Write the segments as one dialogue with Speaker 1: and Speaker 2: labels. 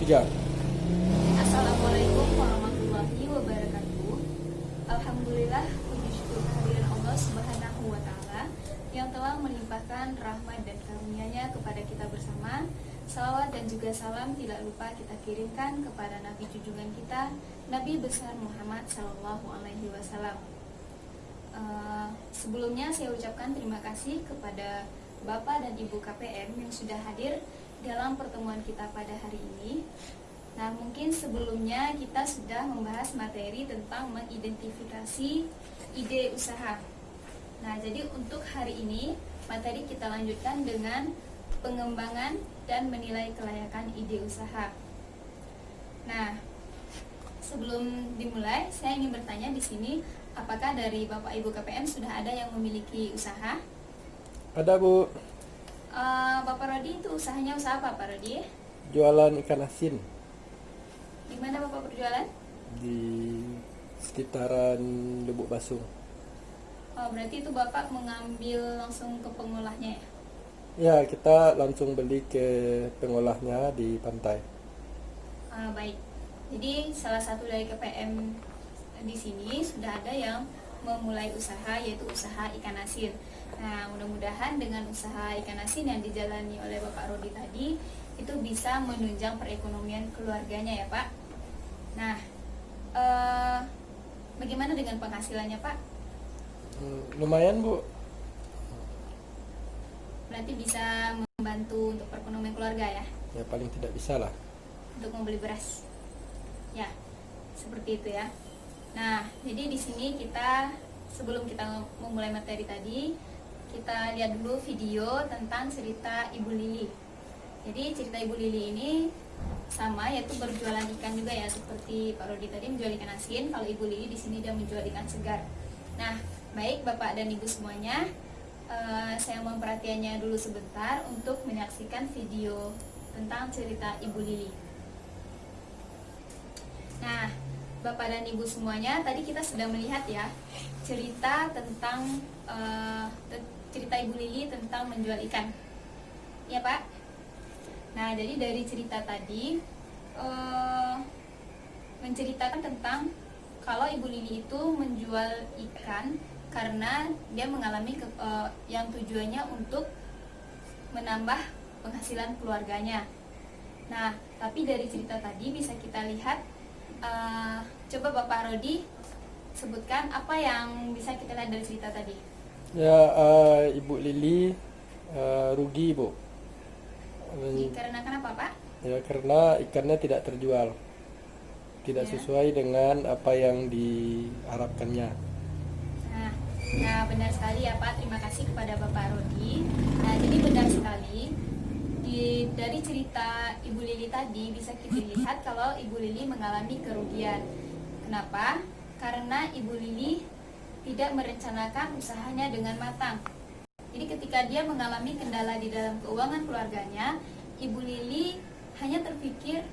Speaker 1: Tiga.
Speaker 2: Assalamualaikum warahmatullahi wabarakatuh. Alhamdulillah, puji syukur kehadiran Allah Subhanahu wa Ta'ala yang telah melimpahkan rahmat dan karunia-Nya kepada kita bersama. Salawat dan juga salam tidak lupa kita kirimkan kepada Nabi junjungan kita, Nabi besar Muhammad Sallallahu Alaihi Wasallam. Sebelumnya saya ucapkan terima kasih kepada Bapak dan Ibu KPM yang sudah hadir dalam pertemuan kita pada hari ini. Nah, mungkin sebelumnya kita sudah membahas materi tentang mengidentifikasi ide usaha. Nah, jadi untuk hari ini materi kita lanjutkan dengan pengembangan dan menilai kelayakan ide usaha. Nah, sebelum dimulai, saya ingin bertanya di sini, apakah dari Bapak Ibu KPM sudah ada yang memiliki usaha?
Speaker 1: Ada, Bu.
Speaker 2: Bapak Rodi itu usahanya usaha apa, Pak Rodi?
Speaker 1: Jualan ikan asin
Speaker 2: Di mana Bapak berjualan?
Speaker 1: di sekitaran Lubuk Basung.
Speaker 2: Berarti itu Bapak mengambil langsung ke pengolahnya ya?
Speaker 1: Ya, kita langsung beli ke pengolahnya di pantai.
Speaker 2: Baik. Jadi salah satu dari KPM di sini sudah ada yang memulai usaha, yaitu usaha ikan asin. Nah, mudah-mudahan dengan usaha ikan asin yang dijalani oleh Bapak Rodi tadi itu bisa menunjang perekonomian keluarganya ya, Pak. Nah, bagaimana dengan penghasilannya, Pak?
Speaker 1: Lumayan, Bu.
Speaker 2: Berarti bisa membantu untuk perekonomian keluarga ya,
Speaker 1: Ya, paling tidak bisa lah.
Speaker 2: untuk membeli beras. Ya, seperti itu ya. Nah, jadi di sini kita sebelum kita memulai materi tadi, kita lihat dulu video tentang cerita Ibu Lili. Jadi cerita Ibu Lili ini sama, yaitu berjualan ikan juga ya, seperti Pak Rodi tadi menjual ikan asin. Kalau Ibu Lili di sini dia menjual ikan segar. Nah, baik Bapak dan Ibu semuanya, saya mohon perhatiannya dulu sebentar untuk menyaksikan video tentang cerita Ibu Lili. Nah, Bapak dan Ibu semuanya, tadi kita sudah melihat ya cerita tentang cerita Ibu Lili tentang menjual ikan, ya Pak. Nah, jadi dari cerita tadi menceritakan tentang kalau Ibu Lili itu menjual ikan karena dia mengalami yang tujuannya untuk menambah penghasilan keluarganya. Nah, tapi dari cerita tadi bisa kita lihat, coba Bapak Rodi sebutkan apa yang bisa kita lihat dari cerita tadi.
Speaker 1: Ya, Ibu Lili rugi, Bu.
Speaker 2: Dikarenakan apa, Pak?
Speaker 1: Ya, karena ikannya tidak terjual. Tidak
Speaker 2: Ya.
Speaker 1: sesuai dengan apa yang diharapkannya.
Speaker 2: Nah, benar sekali ya Pak. Terima kasih kepada Bapak Rodi. Nah, jadi benar sekali dari cerita Ibu Lili tadi bisa kita lihat kalau Ibu Lili mengalami kerugian. Kenapa? Karena Ibu Lili tidak merencanakan usahanya dengan matang. Jadi ketika dia mengalami kendala di dalam keuangan keluarganya, Ibu Lili hanya terpikir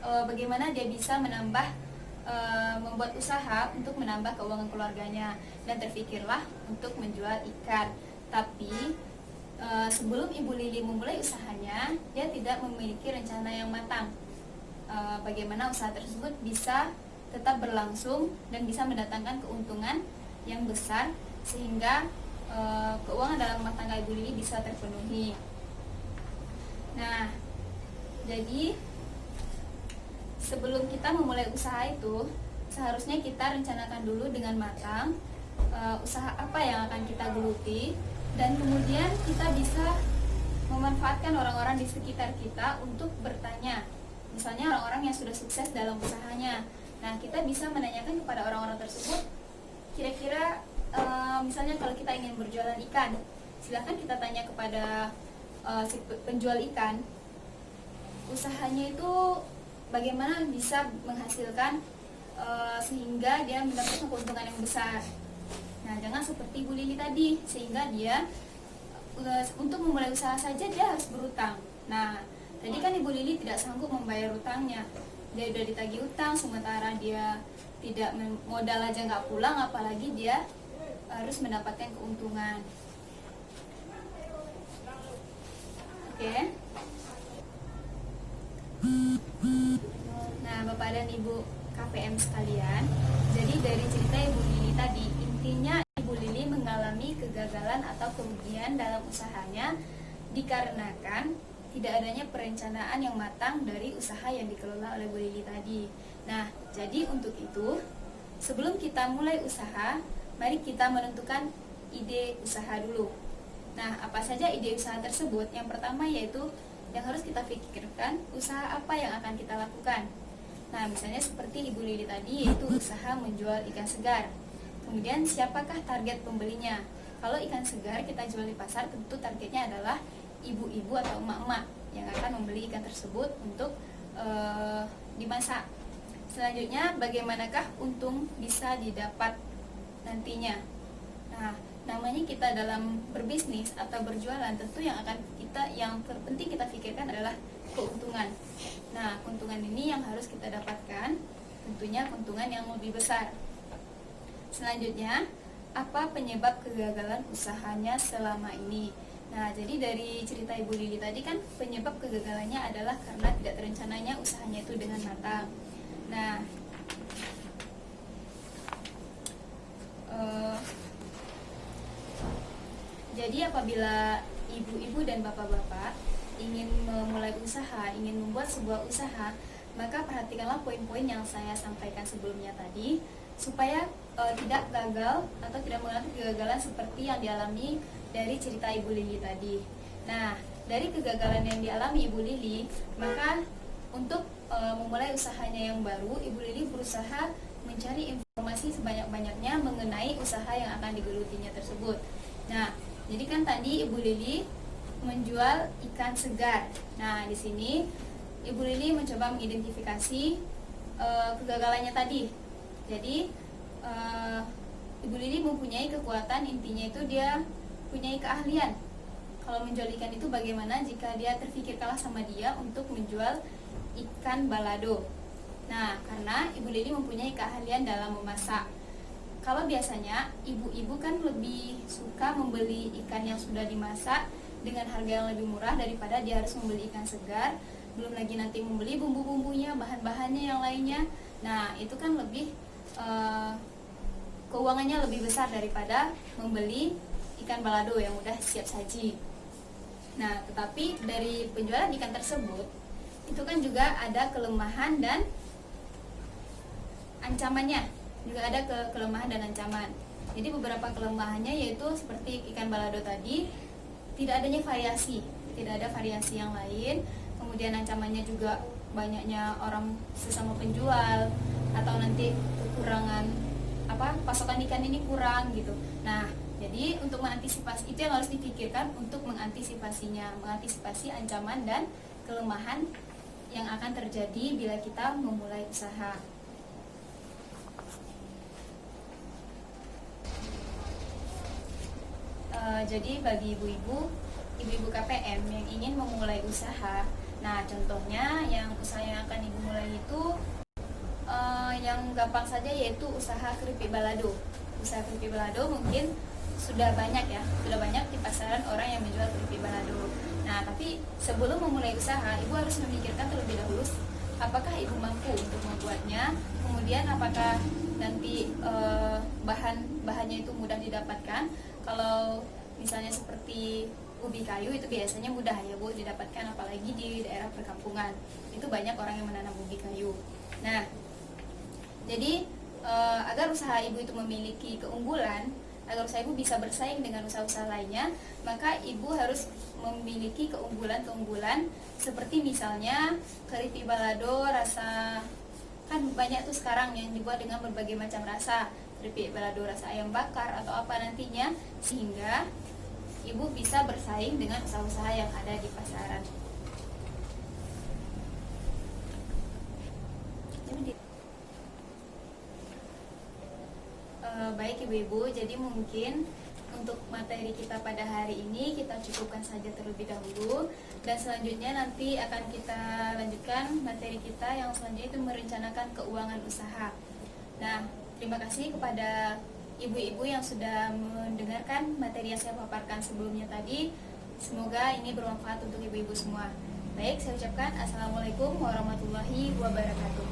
Speaker 2: bagaimana dia bisa membuat usaha untuk menambah keuangan keluarganya, dan terpikirlah untuk menjual ikan. Tapi sebelum Ibu Lili memulai usahanya, dia tidak memiliki rencana yang matang bagaimana usaha tersebut bisa tetap berlangsung dan bisa mendatangkan keuntungan yang besar sehingga keuangan dalam rumah tangga Ibu Lili bisa terpenuhi. Nah, jadi sebelum kita memulai usaha itu, seharusnya kita rencanakan dulu dengan matang usaha apa yang akan kita geluti, dan kemudian kita bisa memanfaatkan orang-orang di sekitar kita untuk bertanya. Misalnya orang-orang yang sudah sukses dalam usahanya. Nah, kita bisa menanyakan kepada orang-orang tersebut, kira-kira misalnya kalau kita ingin berjualan ikan, silahkan kita tanya kepada si penjual ikan, usahanya itu bagaimana bisa menghasilkan sehingga dia mendapatkan keuntungan yang besar. Nah, jangan seperti Bu Lili tadi, sehingga dia untuk memulai usaha saja dia harus berutang. Nah, tadi kan Ibu Lili tidak sanggup membayar utangnya. Dia sudah ditagih utang, sementara dia tidak modal aja nggak pulang, apalagi dia harus mendapatkan keuntungan. Oke. Nah, Bapak dan Ibu KPM sekalian, jadi dari cerita Ibu Lili tadi, intinya Ibu Lili mengalami kegagalan atau kerugian dalam usahanya dikarenakan tidak adanya perencanaan yang matang dari usaha yang dikelola oleh Bu Lili tadi. Nah, jadi untuk itu, sebelum kita mulai usaha, mari kita menentukan ide usaha dulu. Nah, apa saja ide usaha tersebut? Yang pertama yaitu yang harus kita pikirkan, usaha apa yang akan kita lakukan. Nah, misalnya seperti Ibu Lili tadi, yaitu usaha menjual ikan segar. Kemudian, siapakah target pembelinya? Kalau ikan segar kita jual di pasar, tentu targetnya adalah ibu-ibu atau emak-emak yang akan membeli ikan tersebut untuk dimasak. Selanjutnya, bagaimanakah untung bisa didapat nantinya? Nah, namanya kita dalam berbisnis atau berjualan, tentu yang terpenting kita pikirkan adalah keuntungan. Nah, keuntungan ini yang harus kita dapatkan, tentunya keuntungan yang lebih besar. Selanjutnya, apa penyebab kegagalan usahanya selama ini? Nah, jadi dari cerita Ibu Lili tadi kan penyebab kegagalannya adalah karena tidak terencananya usahanya itu dengan matang. Nah, jadi apabila ibu-ibu dan bapak-bapak ingin memulai usaha, ingin membuat sebuah usaha, maka perhatikanlah poin-poin yang saya sampaikan sebelumnya tadi, supaya tidak gagal atau tidak mengalami kegagalan seperti yang dialami dari cerita Ibu Lili tadi. Nah, dari kegagalan yang dialami Ibu Lili, maka untuk memulai usahanya yang baru, Ibu Lili berusaha mencari informasi sebanyak-banyaknya mengenai usaha yang akan digelutinya tersebut. Nah, jadi kan tadi Ibu Lili menjual ikan segar. Nah, di sini Ibu Lili mencoba mengidentifikasi kegagalannya tadi. Jadi Ibu Lili mempunyai kekuatan, intinya itu dia punya keahlian. Kalau menjual ikan itu bagaimana jika dia terpikir kalah sama dia untuk menjual ikan balado. Nah, karena Ibu Lili mempunyai keahlian dalam memasak. Kalau biasanya ibu-ibu kan lebih suka membeli ikan yang sudah dimasak dengan harga yang lebih murah daripada dia harus membeli ikan segar, belum lagi nanti membeli bumbu-bumbunya, bahan-bahannya yang lainnya. Nah, itu kan lebih keuangannya lebih besar daripada membeli ikan balado yang udah siap saji. Nah, tetapi dari penjualan ikan tersebut itu kan juga ada kelemahan dan ancamannya. Juga ada kelemahan dan ancaman. Jadi beberapa kelemahannya yaitu seperti ikan balado tadi, tidak adanya variasi, tidak ada variasi yang lain. Kemudian ancamannya juga banyaknya orang sesama penjual, atau nanti kekurangan pasokan ikan ini kurang gitu. Nah, jadi untuk mengantisipasi itu yang harus dipikirkan untuk mengantisipasinya, mengantisipasi ancaman dan kelemahan yang akan terjadi bila kita memulai usaha. Jadi bagi ibu-ibu KPM yang ingin memulai usaha, nah contohnya yang usaha yang akan ibu mulai itu yang gampang saja, yaitu usaha keripik balado. Usaha keripik balado mungkin sudah banyak di pasaran orang yang menjual keripik balado. Nah, tapi sebelum memulai usaha, ibu harus memikirkan terlebih dahulu apakah ibu mampu untuk membuatnya, kemudian apakah nanti bahannya itu mudah didapatkan. Kalau misalnya seperti ubi kayu itu biasanya mudah ya Bu didapatkan, apalagi di daerah perkampungan. Itu banyak orang yang menanam ubi kayu. Nah, jadi agar usaha ibu itu memiliki keunggulan, agar usaha ibu bisa bersaing dengan usaha-usaha lainnya, maka ibu harus memiliki keunggulan-keunggulan seperti misalnya keripik balado rasa, kan banyak tuh sekarang yang dibuat dengan berbagai macam rasa, keripik balado rasa ayam bakar atau apa nantinya, sehingga ibu bisa bersaing dengan usaha-usaha yang ada di pasaran. Baik ibu-ibu, jadi mungkin untuk materi kita pada hari ini kita cukupkan saja terlebih dahulu, dan selanjutnya nanti akan kita lanjutkan materi kita yang selanjutnya itu merencanakan keuangan usaha. Nah, terima kasih kepada ibu-ibu yang sudah mendengarkan materi yang saya paparkan sebelumnya tadi. Semoga ini bermanfaat untuk ibu-ibu semua. Baik, saya ucapkan Assalamualaikum warahmatullahi wabarakatuh.